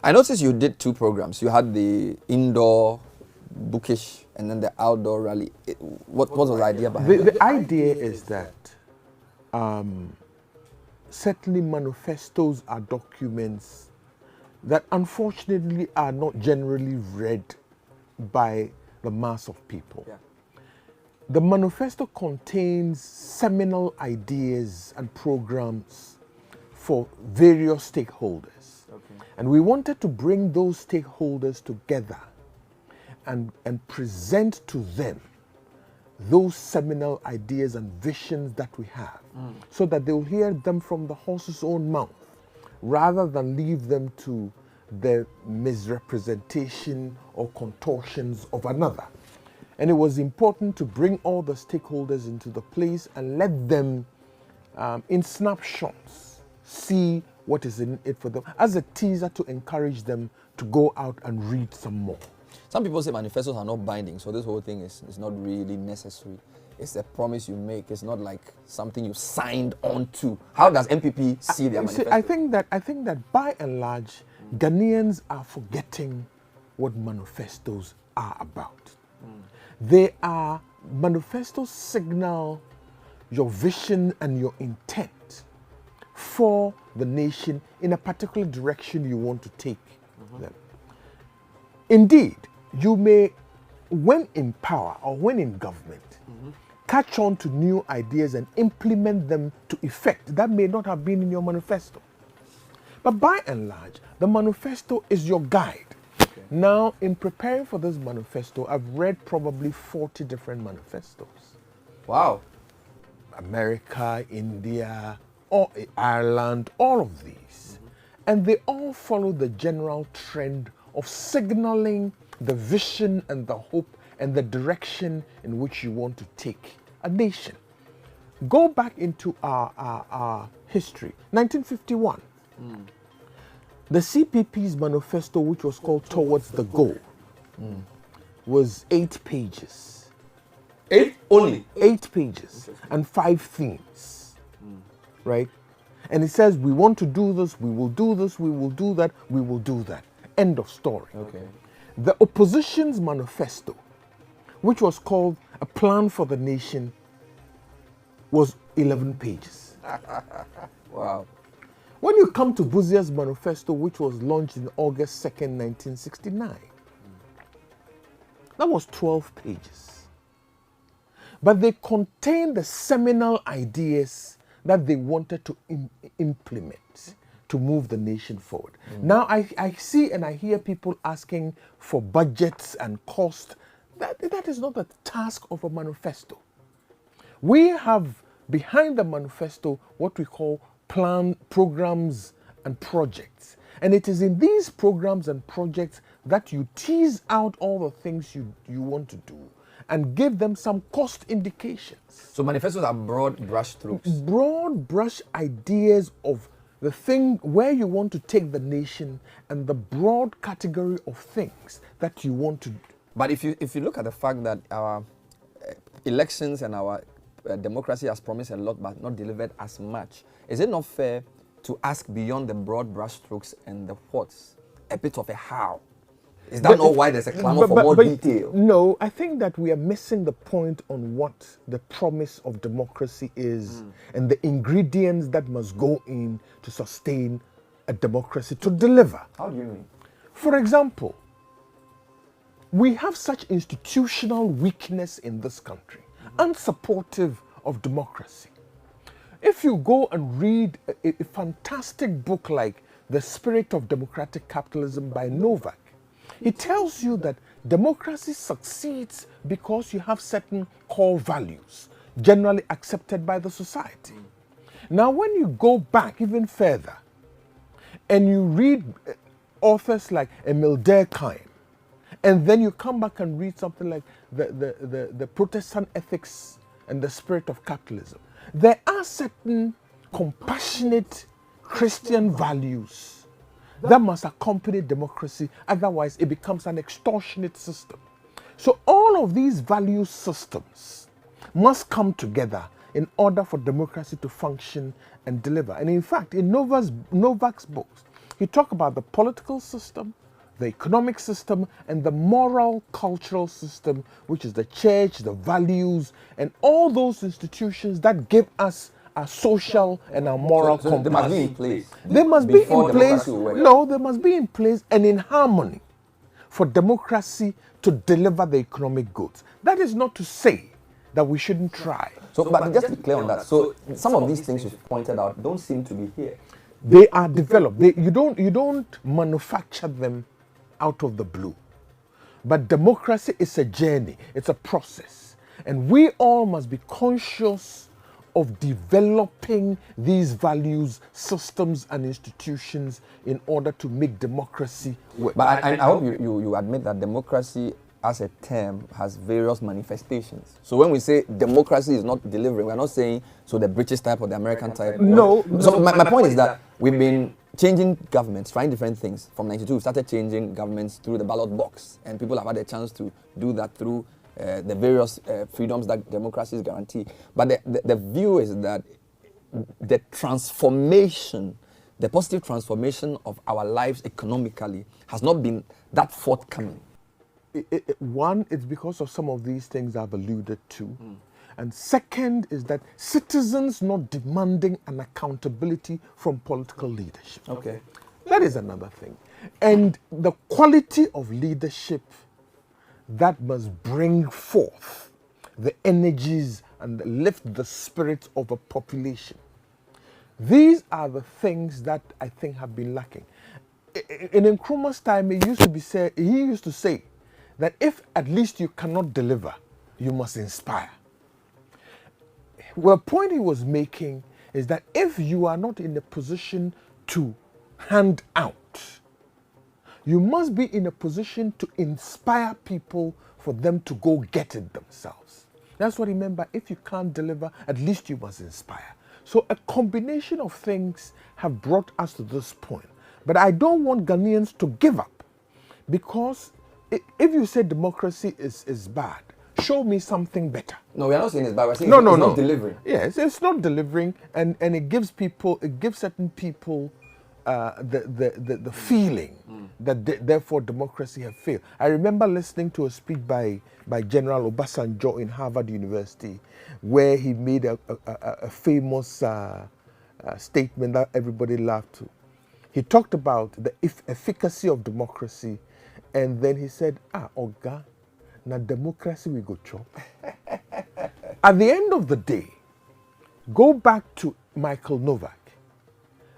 I noticed you did two programs. You had the indoor bookish and then the outdoor rally. What was the idea behind it? The idea is that certainly manifestos are documents that unfortunately are not generally read by the mass of people. Yeah. The manifesto contains seminal ideas and programs for various stakeholders. Okay. And we wanted to bring those stakeholders together and present to them those seminal ideas and visions that we have, so that they'll hear them from the horse's own mouth, rather than leave them to the misrepresentation or contortions of another. And it was important to bring all the stakeholders into the place and let them, in snapshots, see what is in it for them, as a teaser to encourage them to go out and read some more. Some people say manifestos are not binding, so this whole thing is not really necessary. It's a promise you make. It's not like something you signed on to. How does NPP see their manifesto? I think that by and large, Ghanaians are forgetting what manifestos are about. Manifestos signal your vision and your intent for the nation in a particular direction you want to take them. Indeed, you may, when in power or when in government, catch on to new ideas and implement them to effect that may not have been in your manifesto. But by and large, the manifesto is your guide. Okay. Now, in preparing for this manifesto, I've read probably 40 different manifestos. Wow. America, India, or Ireland, all of these. And they all follow the general trend of signaling the vision and the hope and the direction in which you want to take a nation. Go back into our history. 1951. The CPP's manifesto, which was called Towards the Goal, was 8 pages. 8 only? 8 pages and 5 themes. Right? And it says, we want to do this, we will do this, we will do that, we will do that. End of story. Okay. The opposition's manifesto, which was called A Plan for the Nation, was 11 pages. Wow. When you come to Buzia's manifesto, which was launched in August 2nd, 1969, that was 12 pages. But they contained the seminal ideas that they wanted to implement to move the nation forward. Now I see and I hear people asking for budgets and cost. That is not the task of a manifesto. We have behind the manifesto what we call programs and projects. And it is in these programs and projects that you tease out all the things you want to do and give them some cost indications. So manifestos are broad brush strokes. Broad brush ideas of the thing where you want to take the nation and the broad category of things that you want to do. But if you look at the fact that our elections and our democracy has promised a lot but not delivered as much, is it not fair to ask beyond the broad brushstrokes and the what's, a bit of a how? Is that not why there's a clamor for more detail? No, I think that we are missing the point on what the promise of democracy is and the ingredients that must go in to sustain a democracy to deliver. How do you mean? For example, we have such institutional weakness in this country, unsupportive of democracy. If you go and read a fantastic book like The Spirit of Democratic Capitalism by Novak, it tells you that democracy succeeds because you have certain core values generally accepted by the society. Now, when you go back even further and you read authors like Emil Durkheim, and then you come back and read something like the Protestant Ethics and the Spirit of Capitalism, there are certain compassionate Christian values that must accompany democracy, otherwise it becomes an extortionate system. So all of these value systems must come together in order for democracy to function and deliver. And in fact, in Novak's books, He talked about the political system, the economic system, and the moral cultural system, which is the church, the values, and all those institutions that give us our social and our moral so they must be in compass. place. They must be before in place. democracy will work. No, they must be in place and in harmony for democracy to deliver the economic goods. That is not to say that we shouldn't try. So, but just to be clear on that, so some of these things you've pointed out don't seem to be here. They are developed. You don't manufacture them out of the blue. But democracy is a journey. It's a process. And we all must be conscious of developing these values, systems, and institutions in order to make democracy work. But I hope you admit that democracy as a term has various manifestations. So when we say democracy is not delivering, we're not saying so the British type or the American type. No. So my point is that we've been changing governments, trying different things. From 92, we started changing governments through the ballot box. And people have had a chance to do that through the various freedoms that democracies guarantee. But the view is that the transformation, the positive transformation of our lives economically has not been that forthcoming. One, it's because of some of these things I've alluded to. And second is that citizens not demanding an accountability from political leadership. Okay. That is another thing. And the quality of leadership that must bring forth the energies and lift the spirit of a population. These are the things that I think have been lacking. In Nkrumah's time, he used to say that if at least you cannot deliver, you must inspire. Well, the point he was making is that if you are not in a position to hand out, you must be in a position to inspire people for them to go get it themselves. That's what he meant by if you can't deliver, at least you must inspire. So a combination of things have brought us to this point. But I don't want Ghanaians to give up, because if you say democracy is bad, show me something better. No, we're not saying it's bad. We're saying No, it's no, not no. delivering. Yes, it's not delivering, and it gives certain people the feeling that therefore democracy have failed. I remember listening to a speech by General Obasanjo in Harvard University, where he made a famous statement that everybody laughed to. He talked about the efficacy of democracy, and then he said, Oga, na democracy we go chop. At the end of the day, go back to Michael Novak.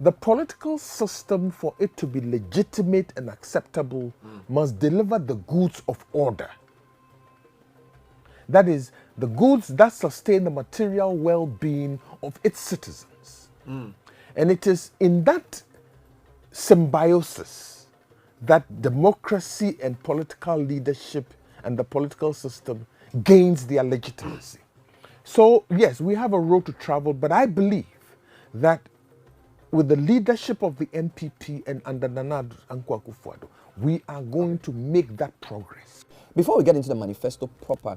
The political system, for it to be legitimate and acceptable, must deliver the goods of order. That is, the goods that sustain the material well-being of its citizens. And it is in that symbiosis that democracy and political leadership and the political system gains their legitimacy. So, yes, we have a road to travel, but I believe that with the leadership of the NPP and under Nana Akufo-Addo, we are going to make that progress. Before we get into the manifesto proper,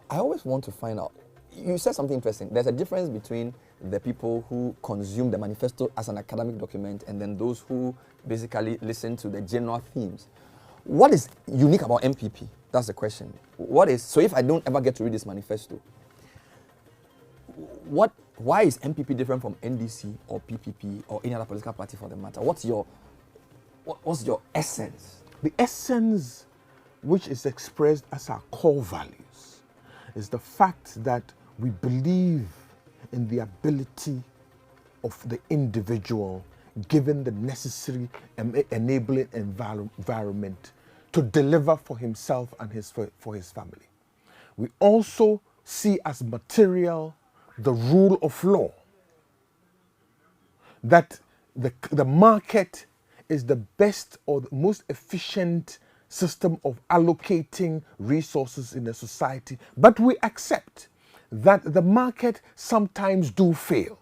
I always want to find out, you said something interesting. There's a difference between the people who consume the manifesto as an academic document and then those who basically listen to the general themes. What is unique about NPP? That's the question. So if I don't ever get to read this manifesto, why is NPP different from NDC or PPP or any other political party for the matter? What's your essence? The essence, which is expressed as our core values, is the fact that we believe in the ability of the individual, given the necessary enabling environment, to deliver for himself and for his family. We also see as material the rule of law, that the market is the best or the most efficient system of allocating resources in a society, but we accept that the market sometimes do fail.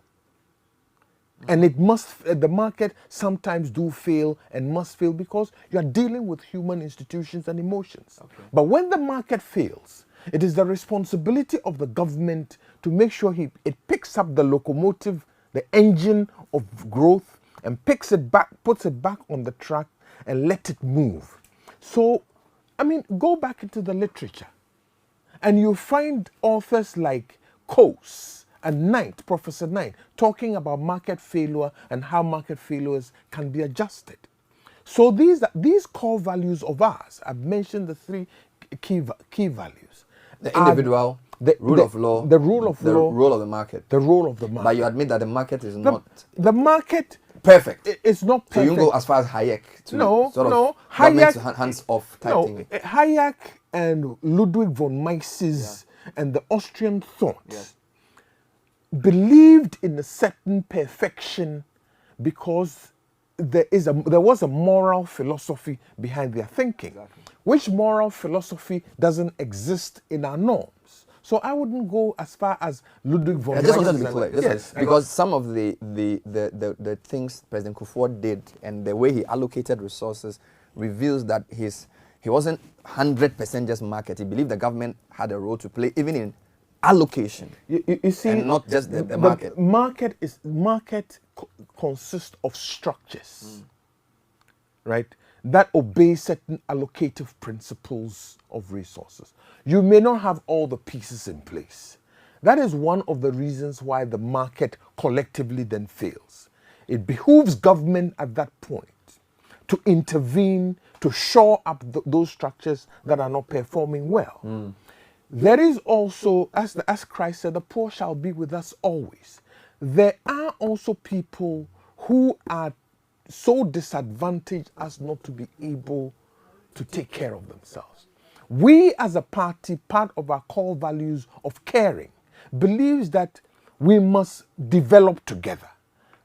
And the market sometimes do fail and must fail because you are dealing with human institutions and emotions. Okay. But when the market fails, it is the responsibility of the government to make sure it picks up the locomotive, the engine of growth, and picks it back, puts it back on the track and let it move. So, I mean, go back into the literature and you find authors like Coase and Knight, Professor Knight, talking about market failure and how market failures can be adjusted. So these core values of ours, I've mentioned the three key values. The individual, the rule of law, the rule of law, role of the market. The role of the market. But you admit that the market is not the market perfect. It's not perfect. So you can go as far as Hayek to Hayek, hands off type thing. Hayek and Ludwig von Mises and the Austrian thought believed in a certain perfection because there was a moral philosophy behind their thinking, which moral philosophy doesn't exist in our norms. So I wouldn't go as far as Ludwig von Mises. I just wanted to be clear. Yes, because some of the things President Kufuor did and the way he allocated resources reveals that he wasn't 100% just market. He believed the government had a role to play, even in allocation. You see, and not just the market. Market consists of structures, right, that obey certain allocative principles of resources. You may not have all the pieces in place. That is one of the reasons why the market collectively then fails. It behooves government at that point to intervene, to shore up those structures that are not performing well. There is also, as Christ said, the poor shall be with us always. There are also people who are so disadvantaged as not to be able to take care of themselves. We as a party, part of our core values of caring, believes that we must develop together,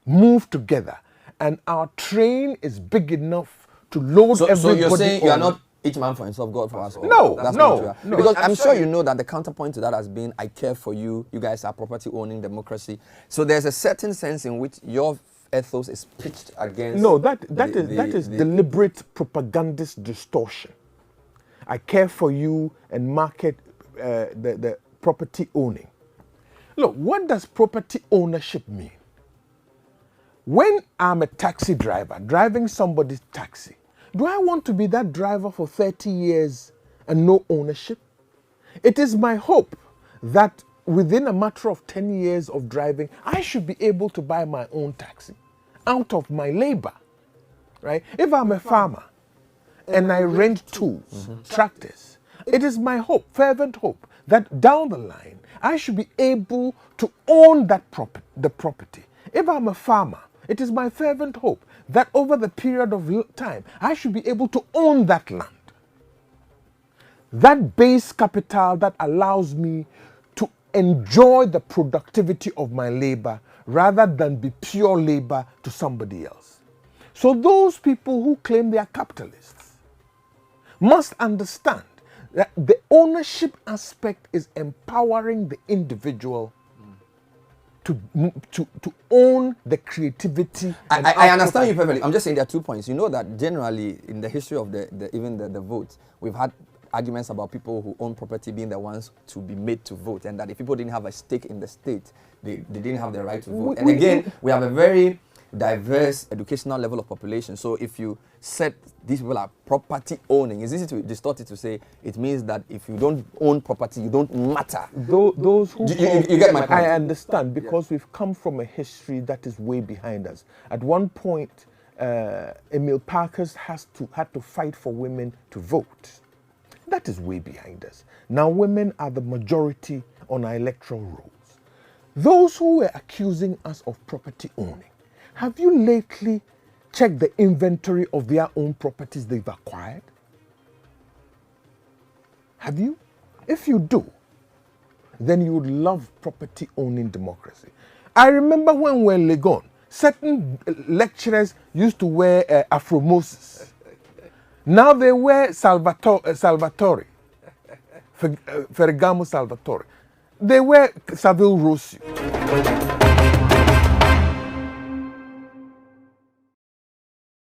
move together, and our train is big enough to load everybody. So you're saying you are not each man for himself, God for us all? No. Because I'm sure you know that the counterpoint to that has been, I care for you, you guys are property-owning democracy. So there's a certain sense in which your ethos is pitched against... No, that is deliberate propagandist distortion. I care for you and market the property owning. Look, what does property ownership mean? When I'm a taxi driver, driving somebody's taxi, do I want to be that driver for 30 years and no ownership? It is my hope that within a matter of 10 years of driving, I should be able to buy my own taxi out of my labor, right? If I'm a farmer and I rent tools, tractors, it is my hope, fervent hope, that down the line, I should be able to own the property. If I'm a farmer, it is my fervent hope that over the period of time, I should be able to own that land. That base capital that allows me to enjoy the productivity of my labor rather than be pure labor to somebody else. So those people who claim they are capitalists must understand that the ownership aspect is empowering the individual to own the creativity. I understand you perfectly. I'm just saying there are 2 points. You know that generally in the history of the votes, we've had arguments about people who own property being the ones to be made to vote, and that if people didn't have a stake in the state, they didn't have the right to vote. And again, we have a very diverse educational level of population. So if you said these people are property owning, it's easy to distort it to say it means that if you don't own property, you don't matter. Those who you get my point. I understand, because we've come from a history that is way behind us. At one point, Emil Parkhurst had to fight for women to vote. That is way behind us. Now women are the majority on our electoral rolls. Those who were accusing us of property owning, have you lately checked the inventory of their own properties they've acquired? Have you? If you do, then you would love property owning democracy. I remember when we were in Legon, certain lecturers used to wear Afro Moses. Now they wear Salvatore, Ferragamo Salvatore. They wear Savile Rossio.